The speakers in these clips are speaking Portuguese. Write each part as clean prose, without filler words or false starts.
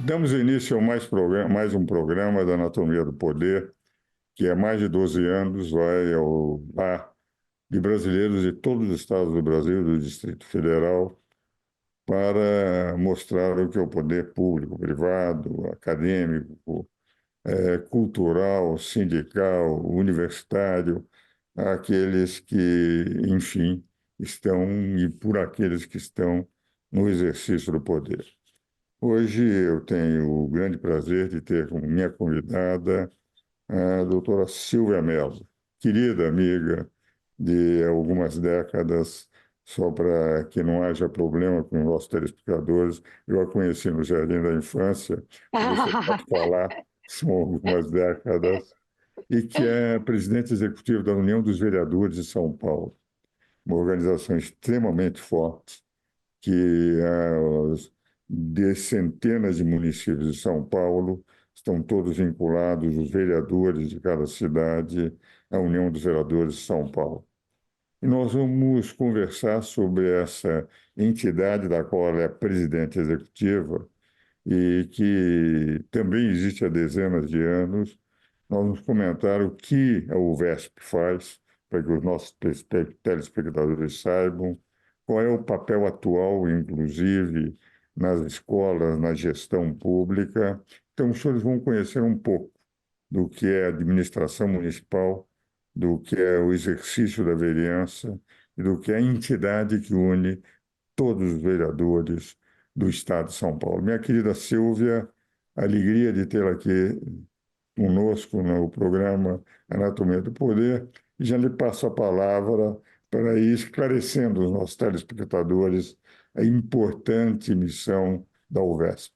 Damos início a mais um programa da Anatomia do Poder, que há mais de 12 anos vai ao lar de brasileiros de todos os estados do Brasil, do Distrito Federal, para mostrar o que é o poder público, privado, acadêmico, cultural, sindical, universitário, aqueles que, enfim, estão e por aqueles que estão no exercício do poder. Hoje eu tenho o grande prazer de ter como minha convidada a doutora Silvia Mello, querida amiga de algumas décadas, só para que não haja problema com os nossos telespectadores. Eu a conheci no Jardim da Infância, por isso eu posso falar, são algumas décadas, e que é presidente executivo da União dos Vereadores de São Paulo, uma organização extremamente forte que de centenas de municípios de São Paulo estão todos vinculados, os vereadores de cada cidade, à União dos Vereadores de São Paulo. E nós vamos conversar sobre essa entidade da qual ela é presidente executiva e que também existe há dezenas de anos. Nós vamos comentar o que a UVESP faz, para que os nossos telespectadores saibam, qual é o papel atual, inclusive, nas escolas, na gestão pública. Então, os senhores vão conhecer um pouco do que é a administração municipal, do que é o exercício da vereança e do que é a entidade que une todos os vereadores do Estado de São Paulo. Minha querida Silvia, alegria de tê-la aqui conosco no programa Anatomia do Poder, e já lhe passo a palavra para ir esclarecendo os nossos telespectadores a importante missão da UVESP.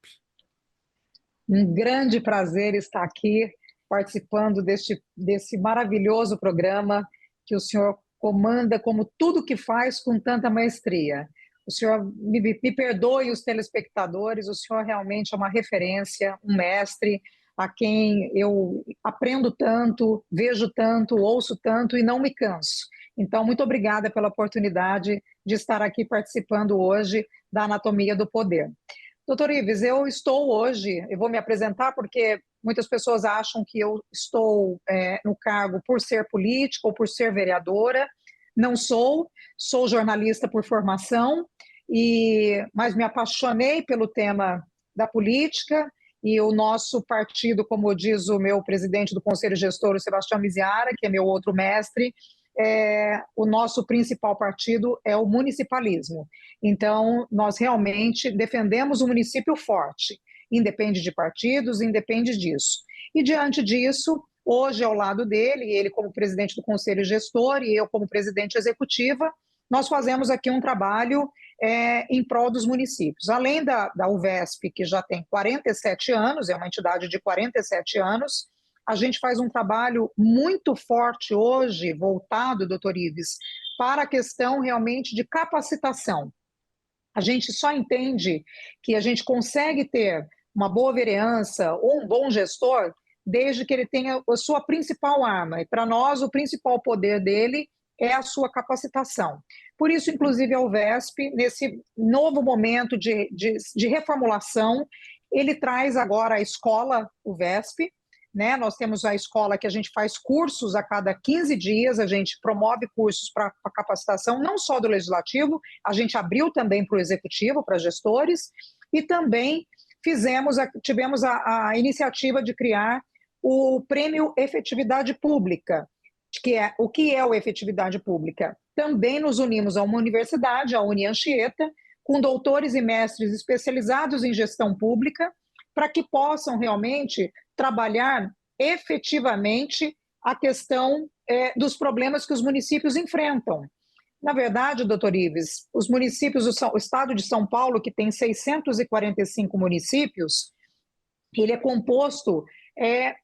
Um grande prazer estar aqui participando desse maravilhoso programa que o senhor comanda como tudo que faz com tanta maestria. O senhor me perdoe os telespectadores, o senhor realmente é uma referência, um mestre, a quem eu aprendo tanto, vejo tanto, ouço tanto e não me canso. Então, muito obrigada pela oportunidade de estar aqui participando hoje da Anatomia do Poder. Doutor Ives, eu vou me apresentar porque muitas pessoas acham que eu estou no cargo por ser política ou por ser vereadora. Não sou jornalista por formação, mas me apaixonei pelo tema da política e o nosso partido, como diz o meu presidente do Conselho Gestor, o Sebastião Miziara, que é meu outro mestre, o nosso principal partido é o municipalismo. Então, nós realmente defendemos um município forte, independe de partidos, independe disso. E diante disso, hoje ao lado dele, ele como presidente do Conselho Gestor e eu como presidente executiva, nós fazemos aqui um trabalho em prol dos municípios. Além da UVESP, que já tem 47 anos, é uma entidade de 47 anos, a gente faz um trabalho muito forte hoje, voltado, doutor Ives, para a questão realmente de capacitação. A gente só entende que a gente consegue ter uma boa vereança ou um bom gestor desde que ele tenha a sua principal arma. E para nós, o principal poder dele é a sua capacitação. Por isso, inclusive, a UVESP, nesse novo momento de reformulação, ele traz agora a escola UVESP, né? Nós temos a escola que a gente faz cursos a cada 15 dias, a gente promove cursos para capacitação, não só do legislativo, a gente abriu também para o executivo, para gestores, e também tivemos a iniciativa de criar o Prêmio Efetividade Pública, o que é o Efetividade Pública? Também nos unimos a uma universidade, a Unianchieta, com doutores e mestres especializados em gestão pública, para que possam realmente trabalhar efetivamente a questão dos problemas que os municípios enfrentam. Na verdade, doutor Ives, os municípios, o estado de São Paulo, que tem 645 municípios, ele é composto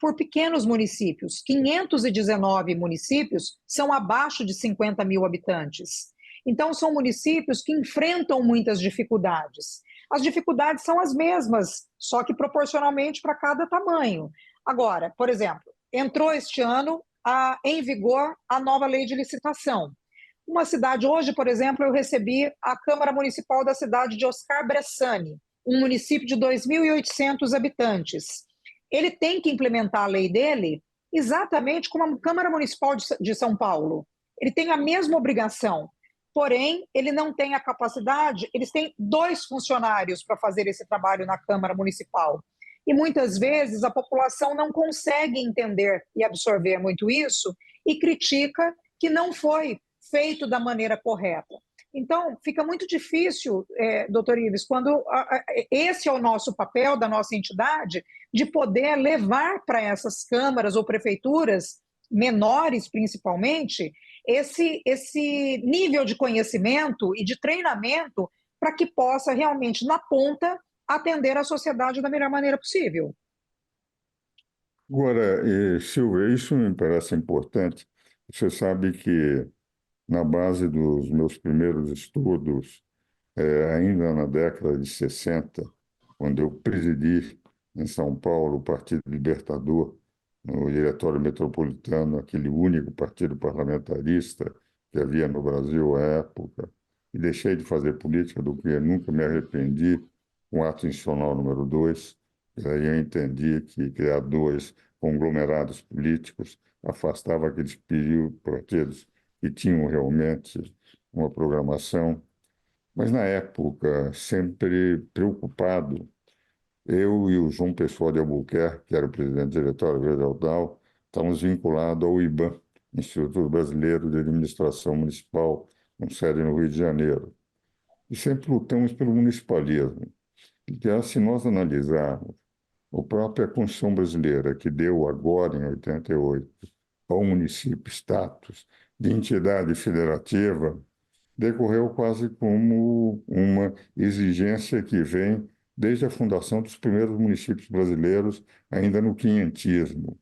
por pequenos municípios. 519 municípios são abaixo de 50 mil habitantes. Então, são municípios que enfrentam muitas dificuldades. As dificuldades são as mesmas, só que proporcionalmente para cada tamanho. Agora, por exemplo, entrou este ano em vigor a nova lei de licitação. Uma cidade, hoje, por exemplo, eu recebi a Câmara Municipal da cidade de Oscar Bressani, um município de 2.800 habitantes. Ele tem que implementar a lei dele exatamente como a Câmara Municipal de São Paulo. Ele tem a mesma obrigação, porém, ele não tem a capacidade, eles têm 2 funcionários para fazer esse trabalho na Câmara Municipal. E muitas vezes a população não consegue entender e absorver muito isso e critica que não foi feito da maneira correta. Então, fica muito difícil, doutor Ives, quando esse é o nosso papel da nossa entidade, de poder levar para essas câmaras ou prefeituras, menores principalmente, esse nível de conhecimento e de treinamento para que possa realmente, na ponta, atender a sociedade da melhor maneira possível. Agora, Silvia, isso me parece importante. Você sabe que na base dos meus primeiros estudos, ainda na década de 60, quando eu presidi em São Paulo o Partido Libertador, no Diretório Metropolitano, aquele único partido parlamentarista que havia no Brasil à época, e deixei de fazer política, do que nunca me arrependi, com o ato institucional número 2, e aí eu entendi que criar 2 conglomerados políticos afastava aqueles partidos que tinham realmente uma programação. Mas, na época, sempre preocupado, eu e o João Pessoa de Albuquerque, que era o presidente do Diretório Verde Aldal, estávamos vinculados ao IBAM, Instituto Brasileiro de Administração Municipal, com sede no Rio de Janeiro. E sempre lutamos pelo municipalismo. Porque, se nós analisarmos a própria Constituição brasileira, que deu agora, em 88, ao município status de entidade federativa, decorreu quase como uma exigência que vem desde a fundação dos primeiros municípios brasileiros, ainda no quinhentismo,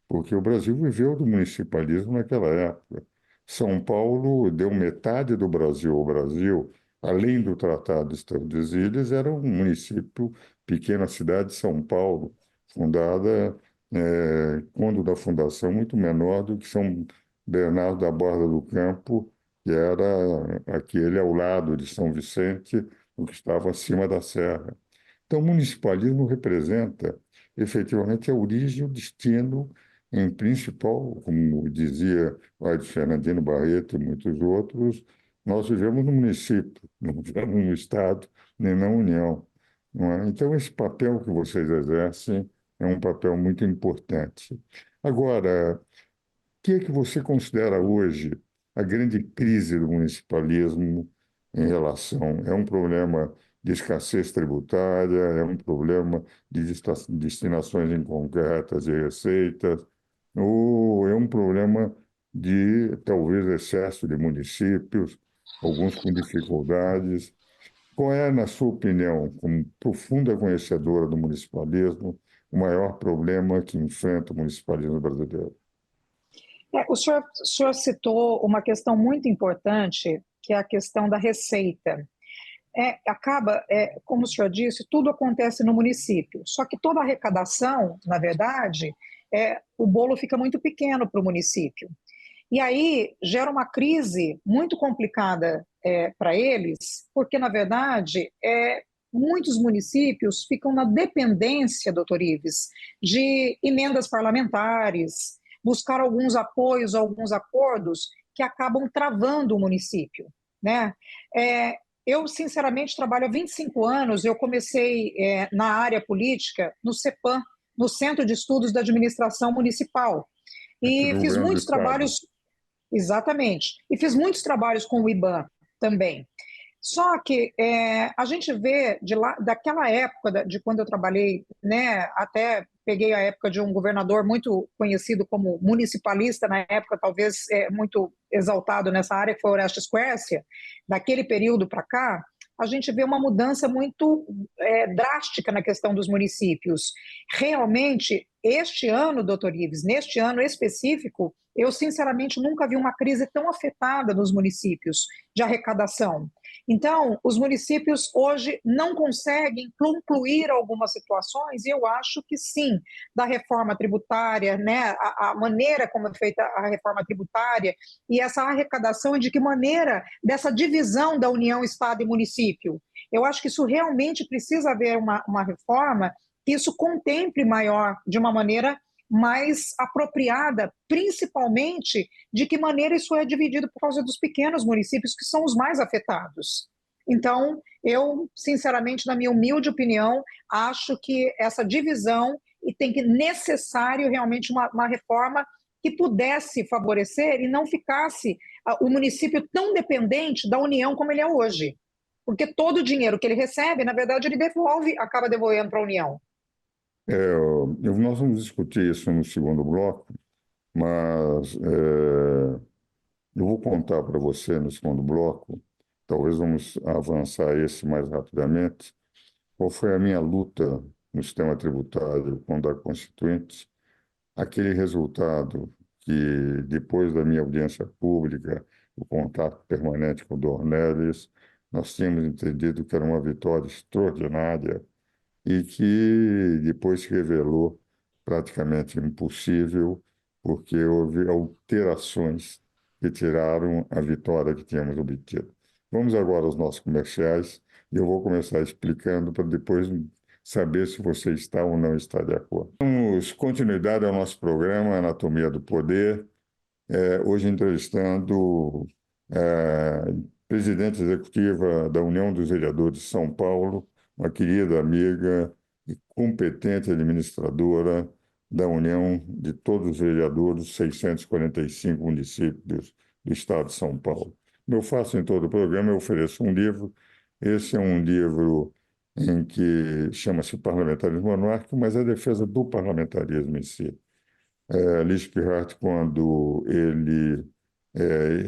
porque o Brasil viveu do municipalismo naquela época. São Paulo deu metade do Brasil ao Brasil, além do Tratado de Tordesilhas, era um município, pequena cidade de São Paulo, fundada, quando da fundação, muito menor do que São Bernardo da Borda do Campo, que era aquele ao lado de São Vicente, o que estava acima da serra. Então, o municipalismo representa efetivamente a origem e o destino em principal, como dizia o Aires Fernandino Barreto e muitos outros, nós vivemos no município, não vivemos no Estado, nem na União. Não é? Então, esse papel que vocês exercem é um papel muito importante. Agora, o que é que você considera hoje a grande crise do municipalismo em relação? É um problema de escassez tributária, é um problema de destinações incorretas de receitas, ou é um problema de, talvez, excesso de municípios, alguns com dificuldades? Qual é, na sua opinião, como profunda conhecedora do municipalismo, o maior problema que enfrenta o municipalismo brasileiro? O senhor citou uma questão muito importante, que é a questão da receita. Como o senhor disse, tudo acontece no município, só que toda arrecadação, na verdade, o bolo fica muito pequeno para o município. E aí gera uma crise muito complicada para eles, porque, na verdade, muitos municípios ficam na dependência, doutor Ives, de emendas parlamentares, buscar alguns apoios, alguns acordos que acabam travando o município, né? Eu, sinceramente, trabalho há 25 anos, eu comecei na área política, no CEPAM, no Centro de Estudos da Administração Municipal, e fiz muitos trabalhos, exatamente, e fiz muitos trabalhos com o IBAM também. Só que a gente vê daquela época, de quando eu trabalhei, né, até peguei a época de um governador muito conhecido como municipalista, na época talvez muito exaltado nessa área, que foi Orestes Quercia. Daquele período para cá, a gente vê uma mudança muito drástica na questão dos municípios. Realmente, este ano, doutor Ives, neste ano específico, eu sinceramente nunca vi uma crise tão afetada nos municípios de arrecadação. Então, os municípios hoje não conseguem concluir algumas situações, e eu acho que sim, da reforma tributária, né, a maneira como é feita a reforma tributária e essa arrecadação, e de que maneira dessa divisão da União, Estado e município. Eu acho que isso realmente precisa haver uma reforma que isso contemple maior, de uma maneira mais apropriada, principalmente de que maneira isso é dividido por causa dos pequenos municípios, que são os mais afetados. Então, eu, sinceramente, na minha humilde opinião, acho que essa divisão e tem que necessário realmente uma reforma que pudesse favorecer e não ficasse o município tão dependente da União como ele é hoje. Porque todo o dinheiro que ele recebe, na verdade, ele devolve, acaba devolvendo para a União. Nós vamos discutir isso no segundo bloco, mas eu vou contar para você no segundo bloco, talvez vamos avançar esse mais rapidamente, qual foi a minha luta no sistema tributário quando a Constituinte, aquele resultado que, depois da minha audiência pública, o contato permanente com o Dornelles, nós tínhamos entendido que era uma vitória extraordinária e que depois se revelou praticamente impossível, porque houve alterações que tiraram a vitória que tínhamos obtido. Vamos agora aos nossos comerciais e eu vou começar explicando para depois saber se você está ou não está de acordo. Damos continuidade ao nosso programa Anatomia do Poder, hoje entrevistando a presidente executiva da União dos Vereadores de São Paulo, uma querida amiga e competente administradora da União de todos os vereadores, 645 municípios do estado de São Paulo. Como eu faço em todo o programa, eu ofereço um livro. Esse é um livro em que chama-se Parlamentarismo Monárquico, mas é a defesa do parlamentarismo em si. Lispirart, quando ele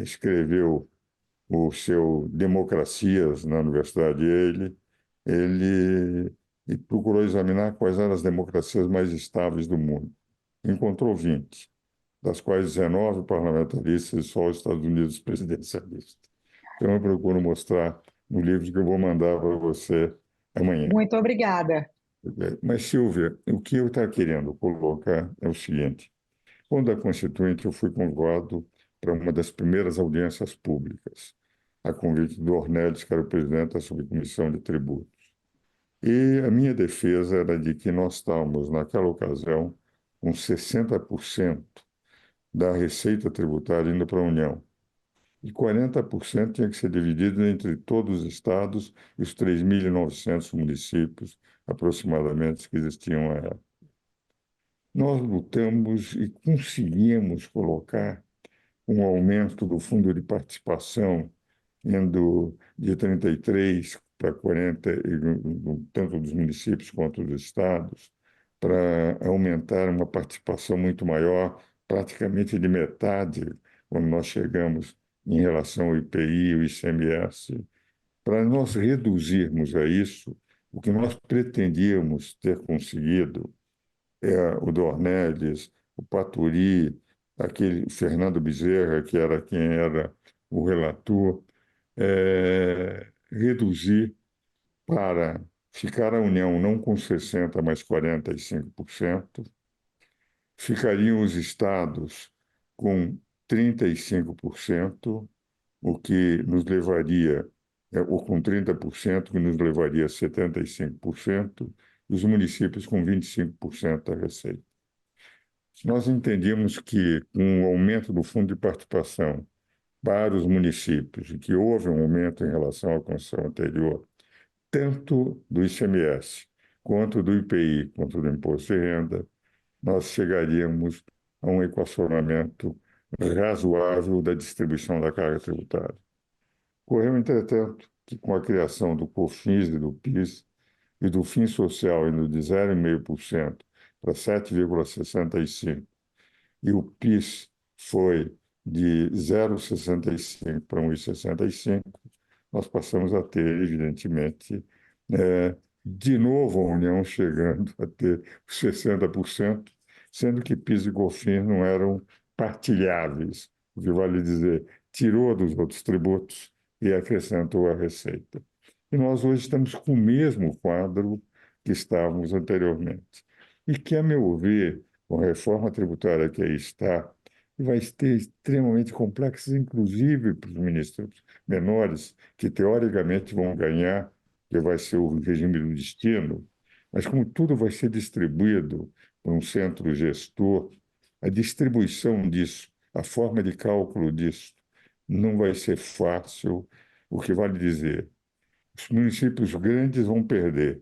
escreveu o seu Democracias na Universidade Yale, ele procurou examinar quais eram as democracias mais estáveis do mundo. Encontrou 20, das quais 19 parlamentaristas e só os Estados Unidos presidencialistas. Então, eu procuro mostrar no livro que eu vou mandar para você amanhã. Muito obrigada. Mas, Silvia, o que eu estou querendo colocar é o seguinte. Quando a Constituinte, eu fui convocado para uma das primeiras audiências públicas, a convite do Ornelis, que era o presidente da Subcomissão de Tributos. E a minha defesa era de que nós estávamos, naquela ocasião, com 60% da receita tributária indo para a União. E 40% tinha que ser dividido entre todos os estados e os 3.900 municípios, aproximadamente, que existiam à época. Nós lutamos e conseguimos colocar um aumento do fundo de participação, indo de 33 para 40, tanto dos municípios quanto dos estados, para aumentar uma participação muito maior, praticamente de metade, quando nós chegamos em relação ao IPI e o ICMS. Para nós reduzirmos a isso, o que nós pretendíamos ter conseguido o Dornelles, o Paturi, aquele Fernando Bezerra, que era quem era o relator, reduzir para ficar a União não com 60%, mas 45%, ficariam os estados com 35%, o que nos levaria, ou com 30%, que nos levaria a 75%, e os municípios com 25% da receita. Nós entendíamos que, com o aumento do fundo de participação para os municípios, e que houve um aumento em relação à Constituição anterior, tanto do ICMS, quanto do IPI, quanto do Imposto de Renda, nós chegaríamos a um equacionamento razoável da distribuição da carga tributária. Ocorreu, entretanto, que com a criação do COFINS e do PIS e do FIM Social indo de 0,5% para 7,65%, e o PIS foi de 0,65 para 1,65, nós passamos a ter, evidentemente, de novo a União chegando a ter 60%, sendo que PIS e COFINS não eram partilháveis, o que vale dizer, tirou dos outros tributos e acrescentou a receita. E nós hoje estamos com o mesmo quadro que estávamos anteriormente. E que, a meu ver, com a reforma tributária que aí está, vai ser extremamente complexa, inclusive para os ministros menores, que teoricamente vão ganhar, que vai ser o regime do destino, mas como tudo vai ser distribuído por um centro gestor, a distribuição disso, a forma de cálculo disso, não vai ser fácil, o que vale dizer, os municípios grandes vão perder,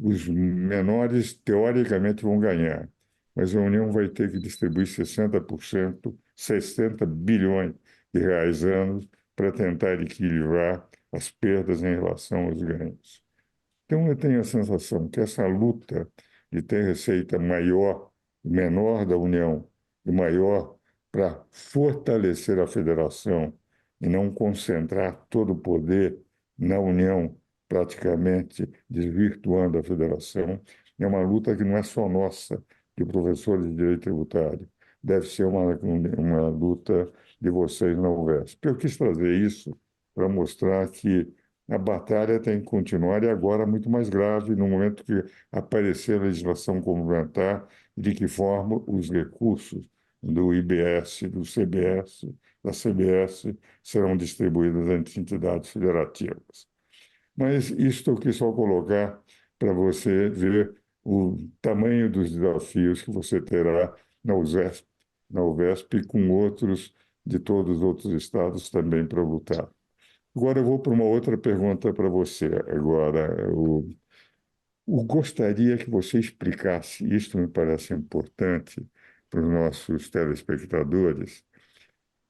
os menores, teoricamente, vão ganhar, mas a União vai ter que distribuir 60%, 60 bilhões de reais anos para tentar equilibrar as perdas em relação aos ganhos. Então, eu tenho a sensação que essa luta de ter receita maior, menor da União e maior para fortalecer a federação e não concentrar todo o poder na União, praticamente desvirtuando a federação, é uma luta que não é só nossa, de professores de direito tributário, deve ser uma luta de vocês na UVESP. Eu quis trazer isso para mostrar que a batalha tem que continuar e agora muito mais grave no momento que aparecer a legislação complementar, de que forma os recursos do IBS, do CBS, da CBS serão distribuídos entre entidades federativas. Mas isto eu quis só colocar para você ver o tamanho dos desafios que você terá na UVESP e com outros de todos os outros estados também para lutar. Agora eu vou para uma outra pergunta para você. Agora, eu gostaria que você explicasse, isto me parece importante para os nossos telespectadores.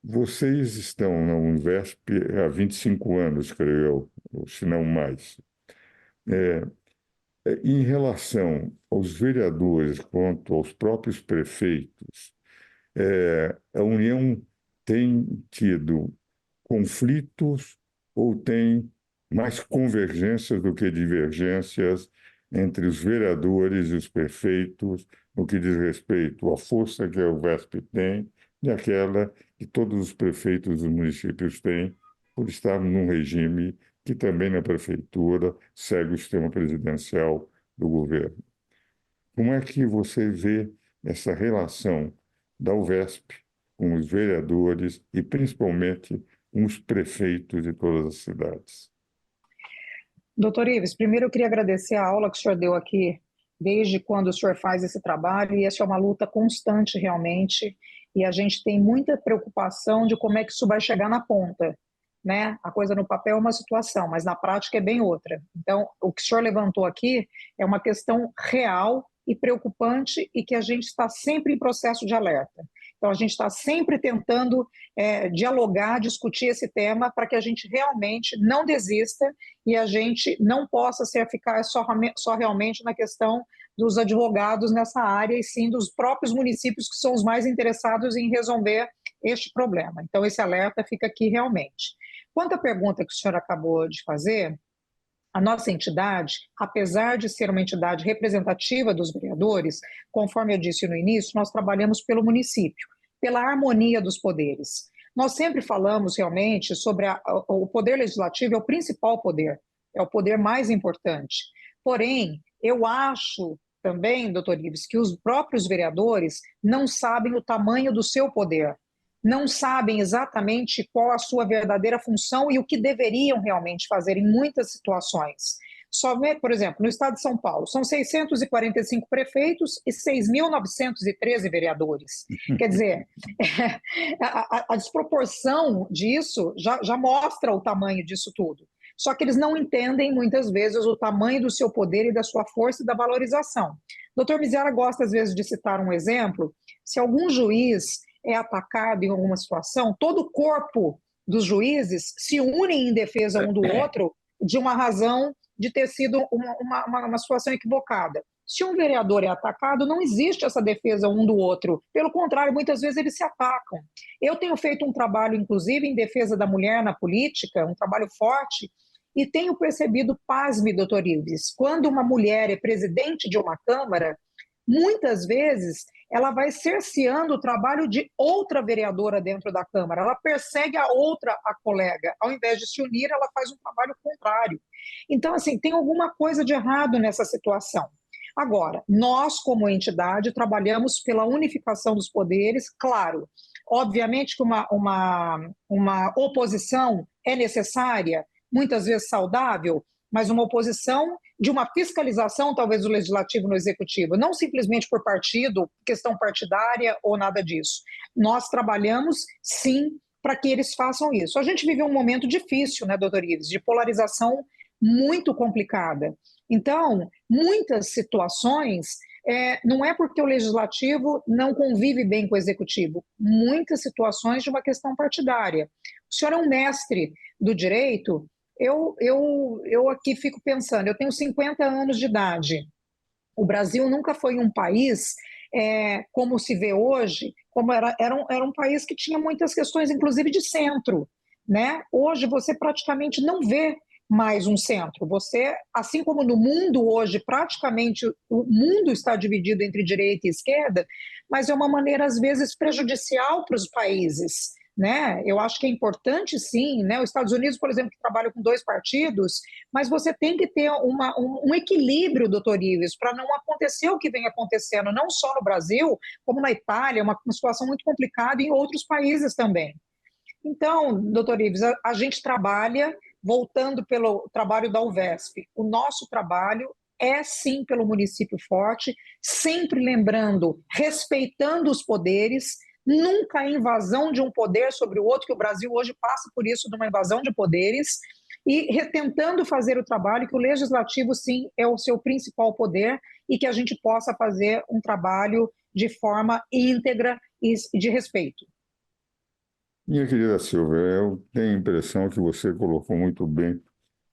Vocês estão na Univesp há 25 anos, creio eu, ou se não mais. É, em relação aos vereadores quanto aos próprios prefeitos, a União tem tido conflitos ou tem mais convergências do que divergências entre os vereadores e os prefeitos no que diz respeito à força que a UVESP tem e aquela que todos os prefeitos dos municípios têm por estar num regime que também na prefeitura segue o sistema presidencial do governo. Como é que você vê essa relação da UVESP com os vereadores e principalmente com os prefeitos de todas as cidades? Doutor Ives, primeiro eu queria agradecer a aula que o senhor deu aqui, desde quando o senhor faz esse trabalho, e essa é uma luta constante realmente, e a gente tem muita preocupação de como é que isso vai chegar na ponta, né? A coisa no papel é uma situação, mas na prática é bem outra. Então, o que o senhor levantou aqui é uma questão real e preocupante e que a gente está sempre em processo de alerta. Então, a gente está sempre tentando dialogar, discutir esse tema para que a gente realmente não desista e a gente não possa ficar só realmente na questão dos advogados nessa área, e sim dos próprios municípios que são os mais interessados em resolver este problema. Então, esse alerta fica aqui realmente. Quanto à pergunta que o senhor acabou de fazer, a nossa entidade, apesar de ser uma entidade representativa dos vereadores, conforme eu disse no início, nós trabalhamos pelo município, pela harmonia dos poderes. Nós sempre falamos realmente sobre o poder legislativo é o principal poder, é o poder mais importante. Porém, eu acho também, doutor Ives, que os próprios vereadores não sabem o tamanho do seu poder, não sabem exatamente qual a sua verdadeira função e o que deveriam realmente fazer em muitas situações. Por exemplo, no estado de São Paulo, são 645 prefeitos e 6.913 vereadores. Quer dizer, a desproporção disso já mostra o tamanho disso tudo. Só que eles não entendem, muitas vezes, o tamanho do seu poder e da sua força e da valorização. Doutor Miziara gosta, às vezes, de citar um exemplo. Se algum juiz é atacado em alguma situação, todo o corpo dos juízes se unem em defesa um do outro de uma razão de ter sido uma situação equivocada. Se um vereador é atacado, não existe essa defesa um do outro. Pelo contrário, muitas vezes eles se atacam. Eu tenho feito um trabalho, inclusive, em defesa da mulher na política, um trabalho forte, e tenho percebido, pasme, doutor Ives, quando uma mulher é presidente de uma Câmara, muitas vezes ela vai cerceando o trabalho de outra vereadora dentro da Câmara, ela persegue a colega, ao invés de se unir, ela faz um trabalho contrário. Então, assim, tem alguma coisa de errado nessa situação. Agora, nós, como entidade, trabalhamos pela unificação dos poderes, claro, obviamente que uma oposição é necessária, muitas vezes saudável, mas uma oposição de uma fiscalização, talvez, do legislativo no executivo, não simplesmente por partido, questão partidária ou nada disso. Nós trabalhamos, sim, para que eles façam isso. A gente vive um momento difícil, né, doutor Ives, de polarização muito complicada. Então, muitas situações, não é porque o legislativo não convive bem com o executivo, muitas situações de uma questão partidária. O senhor é um mestre do direito, eu aqui fico pensando, eu tenho 50 anos de idade, o Brasil nunca foi um país, como se vê hoje, como era um país que tinha muitas questões, inclusive de centro, né? Hoje você praticamente não vê mais um centro. Você, assim como no mundo hoje, praticamente o mundo está dividido entre direita e esquerda, mas é uma maneira, às vezes, prejudicial para os países. Né? Eu acho que é importante, sim, né? Os Estados Unidos, por exemplo, que trabalham com 2 partidos, mas você tem que ter um equilíbrio, doutor Ives, para não acontecer o que vem acontecendo, não só no Brasil, como na Itália, uma situação muito complicada em outros países também. Então, doutor Ives, a gente trabalha, voltando pelo trabalho da UVESP, o nosso trabalho é sim pelo município forte, sempre lembrando, respeitando os poderes, nunca a invasão de um poder sobre o outro, que o Brasil hoje passa por isso, de uma invasão de poderes, e tentando fazer o trabalho que o legislativo, sim, é o seu principal poder e que a gente possa fazer um trabalho de forma íntegra e de respeito. Minha querida Silvia, eu tenho a impressão que você colocou muito bem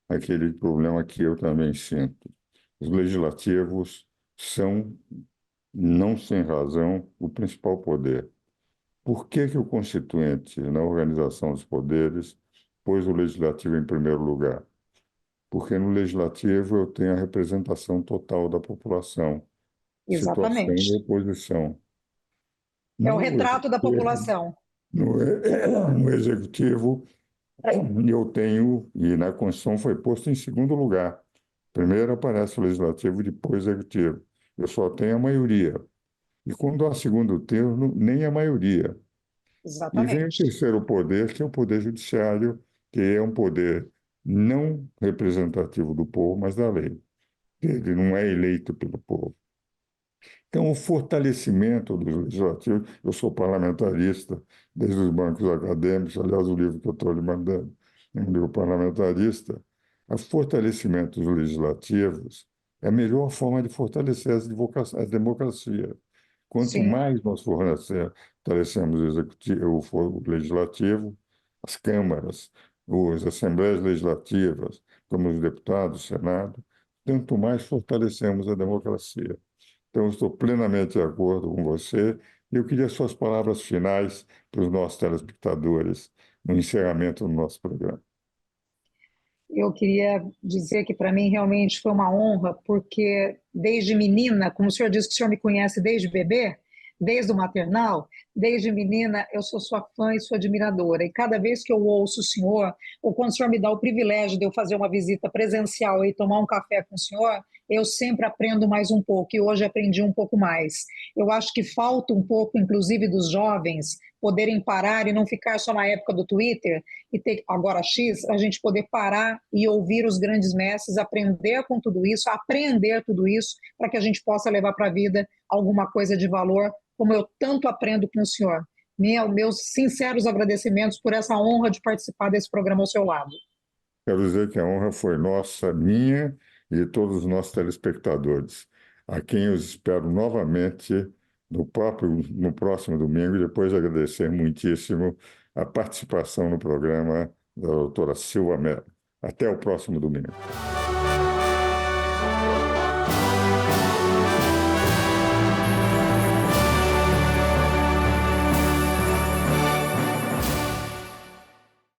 aquele problema que eu também sinto. Os legislativos são, não sem razão, o principal poder. Por que que o Constituinte, na organização dos poderes, pôs o legislativo em primeiro lugar? Porque no legislativo eu tenho a representação total da população, situação e Exatamente. oposição. É o No retrato da executivo, população. no executivo, eu tenho, e na Constituição foi posto em segundo lugar. Primeiro aparece o legislativo, depois o executivo. Eu só tenho a maioria. E quando há segundo turno, nem a maioria. E vem o Exatamente. terceiro poder, que é o poder judiciário, que é um poder não representativo do povo, mas da lei. Ele não é eleito pelo povo. Então, o fortalecimento do legislativo, eu sou parlamentarista, desde os bancos acadêmicos, aliás, o livro que eu estou lhe mandando é um livro parlamentarista. O fortalecimento dos legislativos é a melhor forma de fortalecer a democracia. Quanto Sim. mais nós fortalecemos o executivo, o legislativo, as câmaras, as assembleias legislativas, como os deputados, o Senado, tanto mais fortalecemos a democracia. Então, eu estou plenamente de acordo com você e eu queria suas palavras finais para os nossos telespectadores no encerramento do nosso programa. Eu queria dizer que para mim realmente foi uma honra, porque desde menina, como o senhor disse que o senhor me conhece desde bebê, desde o maternal, desde menina eu sou sua fã e sua admiradora. E cada vez que eu ouço o senhor, ou quando o senhor me dá o privilégio de eu fazer uma visita presencial e tomar um café com o senhor, eu sempre aprendo mais um pouco, e hoje aprendi um pouco mais. Eu acho que falta um pouco, inclusive dos jovens, poderem parar e não ficar só na época do Twitter, e ter agora X, a gente poder parar e ouvir os grandes mestres, aprender com tudo isso, aprender tudo isso, para que a gente possa levar para a vida alguma coisa de valor, como eu tanto aprendo com o senhor. Meus sinceros agradecimentos por essa honra de participar desse programa ao seu lado. Quero dizer que a honra foi nossa, minha e de todos os nossos telespectadores, a quem eu espero novamente no próximo domingo, e depois agradecer muitíssimo a participação no programa da doutora Silvia Mello. Até o próximo domingo.